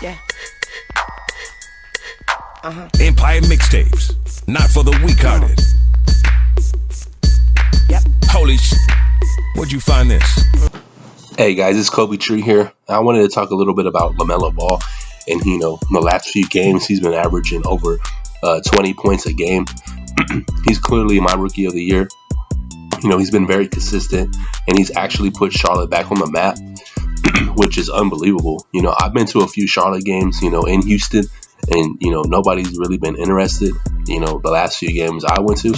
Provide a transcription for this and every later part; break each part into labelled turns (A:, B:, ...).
A: Yeah.
B: Empire mixtapes, not for the weak-hearted.
A: Yep.
B: Holy where'd you find this?
C: Hey guys, it's Kobe Tree here. I wanted to talk a little bit about LeMelo Ball. And, in the last few games, he's been averaging over 20 points a game. He's clearly my rookie of the year. He's been very consistent, and he's actually put Charlotte back on the map, which is unbelievable. I've been to a few Charlotte games, in Houston, and, nobody's really been interested. The last few games I went to,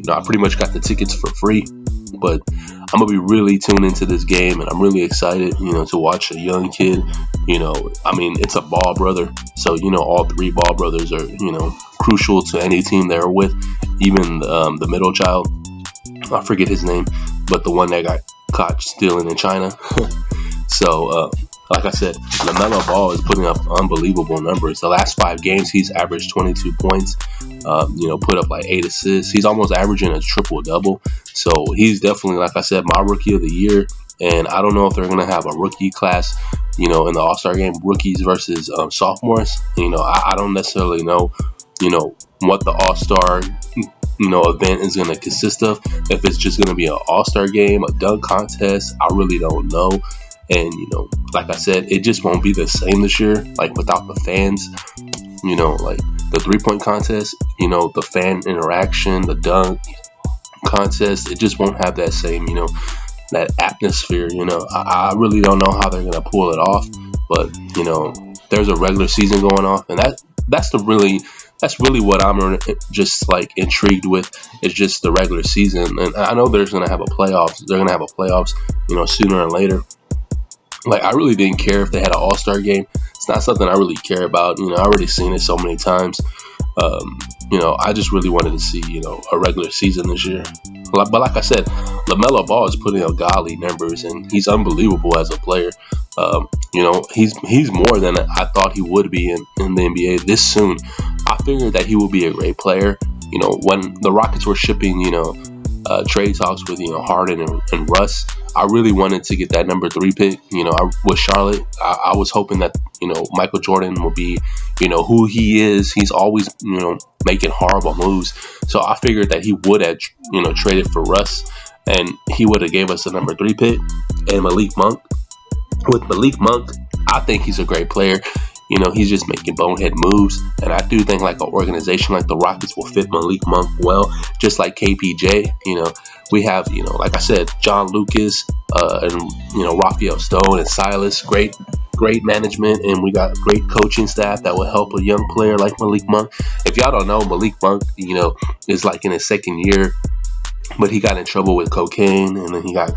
C: I pretty much got the tickets for free. But I'm going to be really tuned into this game, and I'm really excited, to watch a young kid. It's a Ball brother. So, all three Ball brothers are, crucial to any team they're with. Even the middle child, I forget his name, but the one that got caught stealing in China. So, like I said, LeMelo Ball is putting up unbelievable numbers. The last 5 games, he's averaged 22 points, put up like 8 assists. He's almost averaging a triple-double. So he's definitely, like I said, my rookie of the year. And I don't know if they're going to have a rookie class, in the All-Star game, rookies versus sophomores. I don't necessarily know, what the All-Star event is going to consist of. If it's just going to be an All-Star game, a dunk contest, I really don't know. And, like I said, it just won't be the same this year, like without the fans, like the 3-point contest, the fan interaction, the dunk contest, it just won't have that same, that atmosphere. I really don't know how they're going to pull it off, but, there's a regular season going on, and that's really what I'm just like intrigued with, is just the regular season. And I know there's going to have a playoffs. They're going to have a playoffs, sooner or later. Like, I really didn't care if they had an All-Star game. It's not something I really care about. I already seen it so many times. I just really wanted to see, a regular season this year. But like I said, LeMelo Ball is putting up godly numbers, and he's unbelievable as a player. He's more than I thought he would be in the NBA this soon. I figured that he would be a great player. When the Rockets were shipping, trade talks with, Harden and Russ, I really wanted to get that number 3 pick. With Charlotte, I was hoping that, Michael Jordan will be, who he is. He's always, making horrible moves. So I figured that he would have, traded for Russ, and he would have gave us a number 3 pick and Malik Monk. With Malik Monk, I think he's a great player. He's just making bonehead moves. And I do think like an organization like the Rockets will fit Malik Monk well, just like KPJ. We have, like I said, John Lucas, and, Raphael Stone and Silas, great management. And we got great coaching staff that will help a young player like Malik Monk. If y'all don't know, Malik Monk, is like in his second year, but he got in trouble with cocaine, and then he got,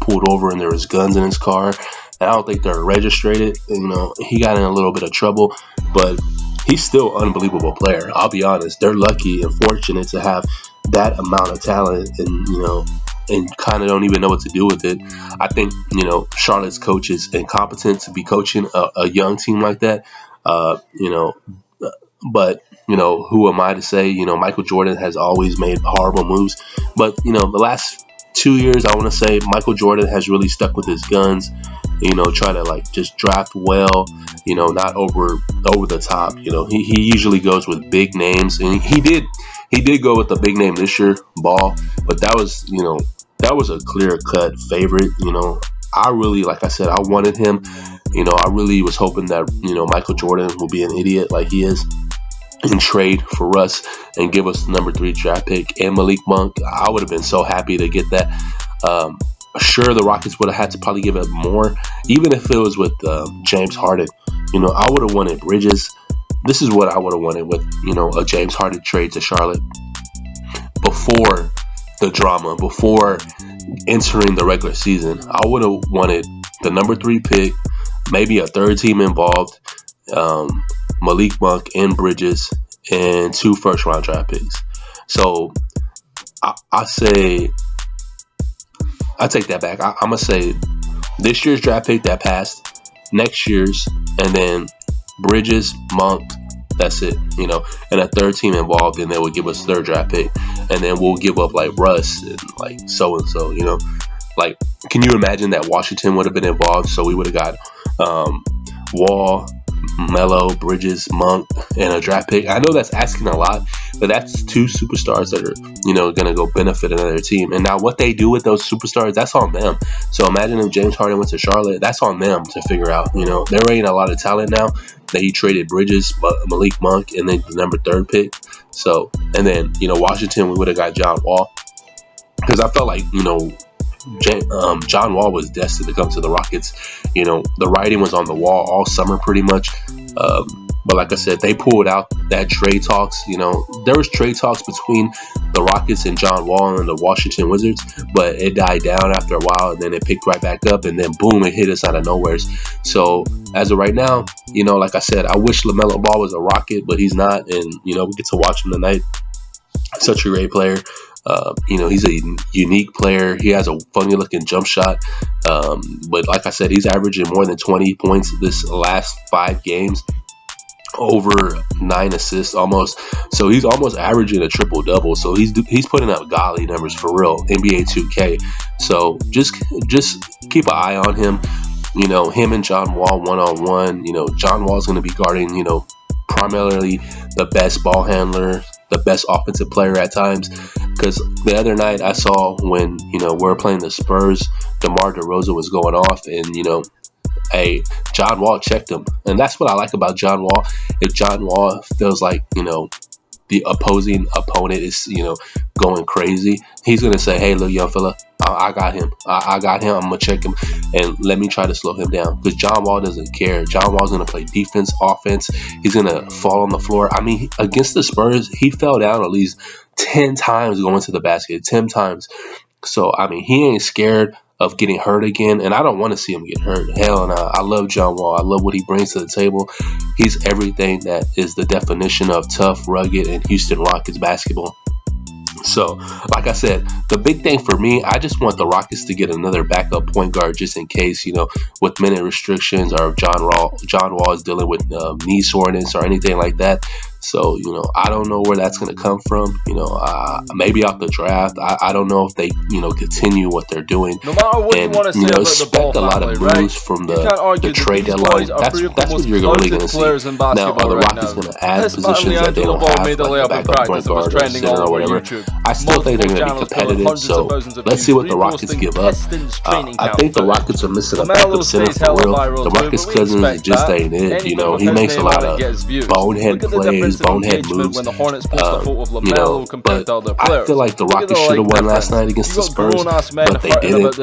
C: pulled over, and there was guns in his car. And I don't think they're registered. He got in a little bit of trouble, but he's still an unbelievable player. I'll be honest. They're lucky and fortunate to have that amount of talent, and kind of don't even know what to do with it. I think, Charlotte's coach is incompetent to be coaching a young team like that. But, who am I to say? Michael Jordan has always made horrible moves. But, the last 2 years, I want to say Michael Jordan has really stuck with his guns. Try to like just draft well, not over the top. He usually goes with big names, and he did go with a big name this year, Ball, but that was a clear cut favorite. I really, like I said, I wanted him. I really was hoping that, Michael Jordan will be an idiot like he is and trade for Russ and give us the number 3 draft pick and Malik Monk. I would have been so happy to get that. Sure, the Rockets would have had to probably give it more, even if it was with James Harden. I would have wanted Bridges. This is what I would have wanted with, a James Harden trade to Charlotte before the drama, before entering the regular season. I would have wanted the number 3 pick, maybe a third team involved, Malik Monk and Bridges, and 2 first-round draft picks. So I take that back. I'm going to say this year's draft pick that passed, next year's, and then Bridges, Monk, that's it, and a third team involved, and they would give us 3rd draft pick, and then we'll give up like Russ and like so-and-so, like, can you imagine that Washington would have been involved? So we would have got Wall, Melo, Bridges, Monk, and a draft pick. I know that's asking a lot, but that's two superstars that are, going to go benefit another team. And now what they do with those superstars, that's on them. So imagine if James Harden went to Charlotte, that's on them to figure out. They're rating a lot of talent now. They traded Bridges, Malik Monk, and then the number 3 pick. So, and then, Washington, we would have got John Wall. Because I felt like, John Wall was destined to come to the Rockets. The writing was on the wall all summer pretty much. But like I said, they pulled out that trade talks. There was trade talks between the Rockets and John Wall and the Washington Wizards, but it died down after a while, and then it picked right back up, and then boom, it hit us out of nowhere. So as of right now, like I said, I wish LeMelo Ball was a Rocket, but he's not, and we get to watch him tonight. Such a great player. He's a unique player. He has a funny looking jump shot. But like I said, he's averaging more than 20 points this last 5 games. Over 9 assists almost. So he's almost averaging a triple double. So he's putting up godly numbers for real. NBA 2K. So just keep an eye on him. Him and John Wall one-on-one. John Wall's going to be guarding, primarily the best ball handler, the best offensive player at times. Because the other night I saw when, we were playing the Spurs, DeMar DeRozan was going off, and, John Wall checked him. And that's what I like about John Wall. If John Wall feels like, the opposing opponent is, going crazy, he's going to say, hey, little young fella, I got him. I got him. I'm going to check him and let me try to slow him down. Because John Wall doesn't care. John Wall's going to play defense, offense. He's going to fall on the floor. I mean, against the Spurs, he fell down at least 10 times going to the basket. 10 times. So, I mean, he ain't scared of getting hurt again, and I don't want to see him get hurt. Hell, and I love John Wall. I love what he brings to the table. He's everything that is the definition of tough, rugged, and Houston Rockets basketball. So, like I said, the big thing for me, I just want the Rockets to get another backup point guard just in case, with minute restrictions, or if John Wall is dealing with knee soreness or anything like that. So, I don't know where that's going to come from. Maybe off the draft. I don't know if they, continue what they're doing.
A: No matter what you want to say about the ball
C: expect a lot of moves from the trade deadline. That's what you're really going to see. Now, are the Rockets going to add positions that they don't have, like a backup point guard or center or whatever? I still think they're going to be competitive. So let's see what the Rockets give up. I think the Rockets are missing a backup center for real. DeMarcus Cousins just ain't it. He makes a lot of bonehead plays, bonehead moves. But I feel like the Rockets should have won last night against the Spurs, but they didn't.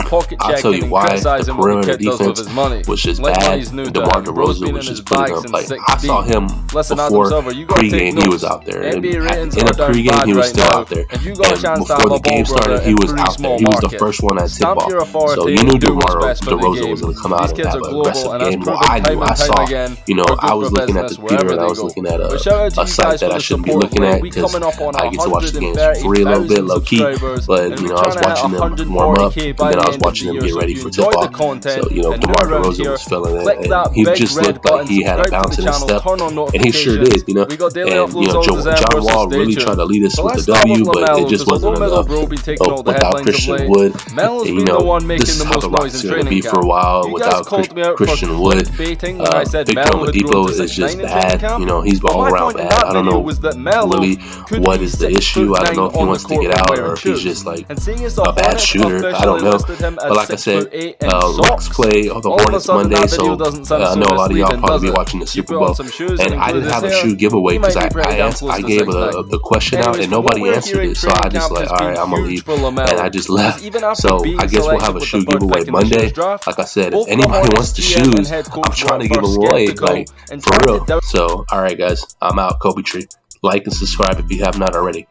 C: I'll tell you why. The perimeter defense was just bad. DeMar DeRozan was just putting up play. I saw him before pregame. He was out there. And in a pregame, he was still out there. And before the game started, he was out there. He was the first one at tip off. So you knew DeMar DeRozan was going to come out and have an aggressive game. Well, I knew. I saw. I was looking at the computer and I was looking at a site that I shouldn't be looking at because I get to watch the games for free a little bit, low key. But I was watching them warm up, and then I was watching them get ready for tip off. So DeMar DeRozan was feeling it, and he just looked like he had a bounce in his step, and he sure did. And John Wall really tried to lead us with the W, but it just wasn't enough. Without Christian Wood, this is how the Rockets are going to be for a while without Christian Wood. Victor Oladipo is just bad. He's all around bad. I don't know really what is the issue. I don't know if he wants to get out or if he's just like a bad shooter. I don't know. But like I said, Rocks play the Hornets Monday, so I know a lot of y'all probably be watching the Super Bowl. And I didn't have a shoe giveaway because I gave the question out and nobody answered it. So I just like, all right, I'm going to leave. And I just left. So I guess we'll have a shoe giveaway Monday. Like I said, if anybody wants the shoes, I'm trying to give them away, like, for real. So, all right, guys, I'm out. Kobe Tree. Like and subscribe if you have not already.